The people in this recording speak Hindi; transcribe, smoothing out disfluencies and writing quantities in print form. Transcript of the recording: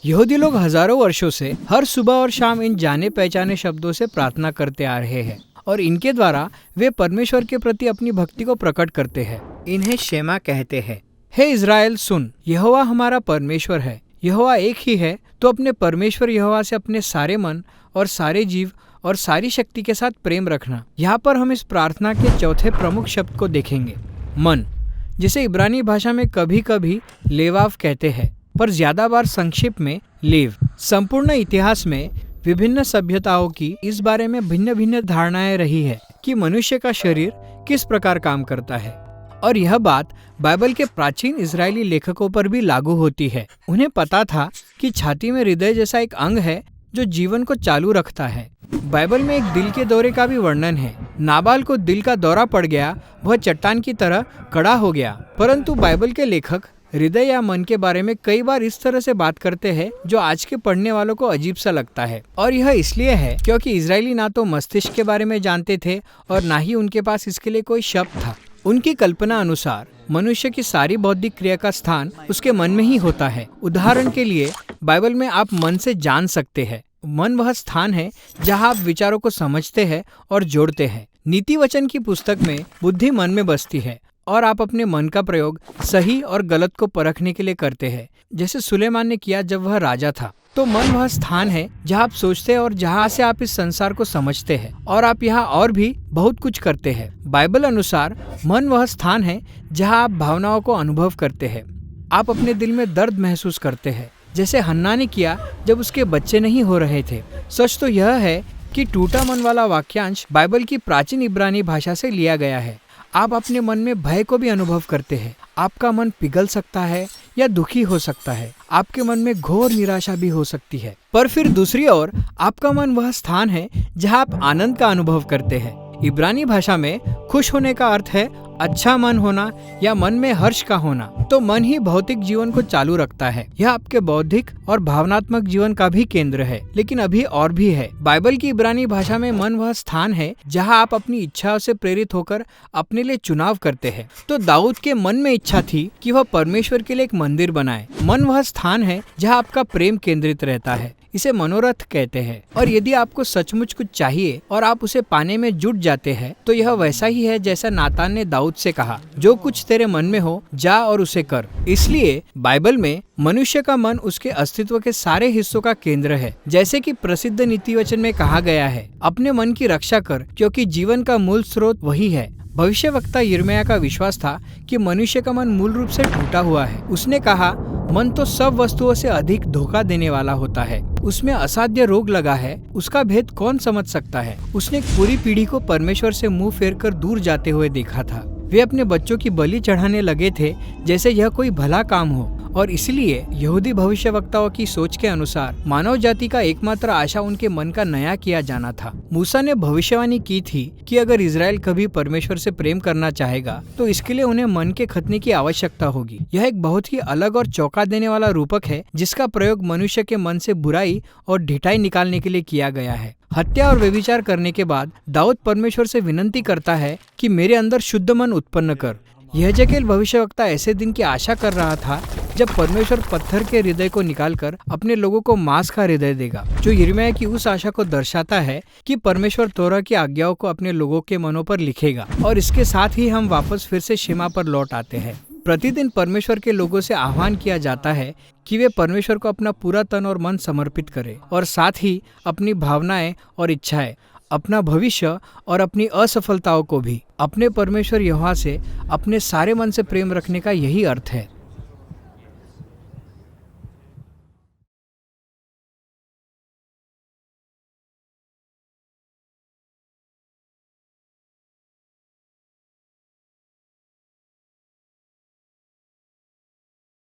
यहूदी लोग हजारों वर्षों से हर सुबह और शाम इन जाने पहचाने शब्दों से प्रार्थना करते आ रहे हैं और इनके द्वारा वे परमेश्वर के प्रति अपनी भक्ति को प्रकट करते हैं। इन्हें शेमा कहते हैं। हे इज़राइल सुन, यहोवा हमारा परमेश्वर है, यहोवा एक ही है। तो अपने परमेश्वर यहोवा से अपने सारे मन और सारे जीव और सारी शक्ति के साथ प्रेम रखना। यहाँ पर हम इस प्रार्थना के चौथे प्रमुख शब्द को देखेंगे, मन, जिसे इब्रानी भाषा में कभी कभी लेवाव कहते हैं, पर ज्यादा बार संक्षिप्त में लेव। संपूर्ण इतिहास में विभिन्न सभ्यताओं की इस बारे में भिन्न भिन्न धारणाएं रही है कि मनुष्य का शरीर किस प्रकार काम करता है, और यह बात बाइबल के प्राचीन इजरायली लेखकों पर भी लागू होती है। उन्हें पता था कि छाती में हृदय जैसा एक अंग है जो जीवन को चालू रखता है। बाइबल में एक दिल के दौरे का भी वर्णन है। नाबाल को दिल का दौरा पड़ गया, वह चट्टान की तरह कड़ा हो गया। परंतु बाइबल के लेखक हृदय या मन के बारे में कई बार इस तरह से बात करते हैं जो आज के पढ़ने वालों को अजीब सा लगता है। और यह इसलिए है क्योंकि इजरायली ना तो मस्तिष्क के बारे में जानते थे और ना ही उनके पास इसके लिए कोई शब्द था। उनकी कल्पना अनुसार मनुष्य की सारी बौद्धिक क्रिया का स्थान उसके मन में ही होता है। उदाहरण के लिए बाइबल में आप मन से जान सकते हैं। मन वह स्थान है जहां आप विचारों को समझते हैं और जोड़ते हैं। नीति वचन की पुस्तक में बुद्धि मन में बसती है और आप अपने मन का प्रयोग सही और गलत को परखने के लिए करते हैं, जैसे सुलेमान ने किया जब वह राजा था। तो मन वह स्थान है जहां आप सोचते हैं और जहां से आप इस संसार को समझते हैं, और आप यहाँ और भी बहुत कुछ करते हैं। बाइबल अनुसार मन वह स्थान है जहां आप भावनाओं को अनुभव करते हैं। आप अपने दिल में दर्द महसूस करते हैं, जैसे हन्ना ने किया जब उसके बच्चे नहीं हो रहे थे। सच तो यह है कि टूटा मन वाला वाक्यांश बाइबल की प्राचीन इब्रानी भाषा से लिया गया है। आप अपने मन में भय को भी अनुभव करते हैं। आपका मन पिघल सकता है या दुखी हो सकता है। आपके मन में घोर निराशा भी हो सकती है। पर फिर दूसरी ओर आपका मन वह स्थान है जहां आप आनंद का अनुभव करते हैं। इब्रानी भाषा में खुश होने का अर्थ है अच्छा मन होना या मन में हर्ष का होना। तो मन ही भौतिक जीवन को चालू रखता है। यह आपके बौद्धिक और भावनात्मक जीवन का भी केंद्र है, लेकिन अभी और भी है। बाइबल की इब्रानी भाषा में मन वह स्थान है जहां आप अपनी इच्छाओं से प्रेरित होकर अपने लिए चुनाव करते हैं। तो दाऊद के मन में इच्छा थी कि वह परमेश्वर के लिए एक मंदिर बनाए। मन वह स्थान है जहाँ आपका प्रेम केंद्रित रहता है। इसे मनोरथ कहते हैं। और यदि आपको सचमुच कुछ चाहिए और आप उसे पाने में जुट जाते हैं, तो यह वैसा ही है जैसा नातान ने दाऊद से कहा, जो कुछ तेरे मन में हो जा और उसे कर। इसलिए बाइबल में मनुष्य का मन उसके अस्तित्व के सारे हिस्सों का केंद्र है। जैसे कि प्रसिद्ध नीति वचन में कहा गया है, अपने मन की रक्षा कर क्योंकि जीवन का मूल स्रोत वही है। भविष्यवक्ता यिर्मयाह का विश्वास था कि मनुष्य का मन मूल रूप से टूटा हुआ है। उसने कहा, मन तो सब वस्तुओं से अधिक धोखा देने वाला होता है, उसमें असाध्य रोग लगा है, उसका भेद कौन समझ सकता है। उसने एक पूरी पीढ़ी को परमेश्वर से मुंह फेरकर दूर जाते हुए देखा था। वे अपने बच्चों की बलि चढ़ाने लगे थे जैसे यह कोई भला काम हो। और इसलिए यहूदी भविष्यवक्ताओं की सोच के अनुसार मानव जाति का एकमात्र आशा उनके मन का नया किया जाना था। मूसा ने भविष्यवाणी की थी कि अगर इज़राइल कभी परमेश्वर से प्रेम करना चाहेगा तो इसके लिए उन्हें मन के खतने की आवश्यकता होगी। यह एक बहुत ही अलग और चौंका देने वाला रूपक है जिसका प्रयोग मनुष्य के मन से बुराई और ढिठाई निकालने के लिए किया गया है। हत्या और व्यभिचार करने के बाद दाऊद परमेश्वर से विनती करता है कि मेरे अंदर शुद्ध मन उत्पन्न कर। यहेजकेल भविष्यवक्ता ऐसे दिन की आशा कर रहा था जब परमेश्वर पत्थर के हृदय को निकालकर अपने लोगों को मांस का हृदय देगा, जो यिर्मयाह की उस आशा को दर्शाता है कि परमेश्वर तोरा की आज्ञाओं को अपने लोगों के मनों पर लिखेगा। और इसके साथ ही हम वापस फिर से शेमा पर लौट आते हैं। प्रतिदिन परमेश्वर के लोगों से आह्वान किया जाता है कि वे परमेश्वर को अपना पूरा तन और मन समर्पित करें, और साथ ही अपनी भावनाएं और इच्छाएं, अपना भविष्य और अपनी असफलताओं को भी। अपने परमेश्वर यहोवा से अपने सारे मन से प्रेम रखने का यही अर्थ है।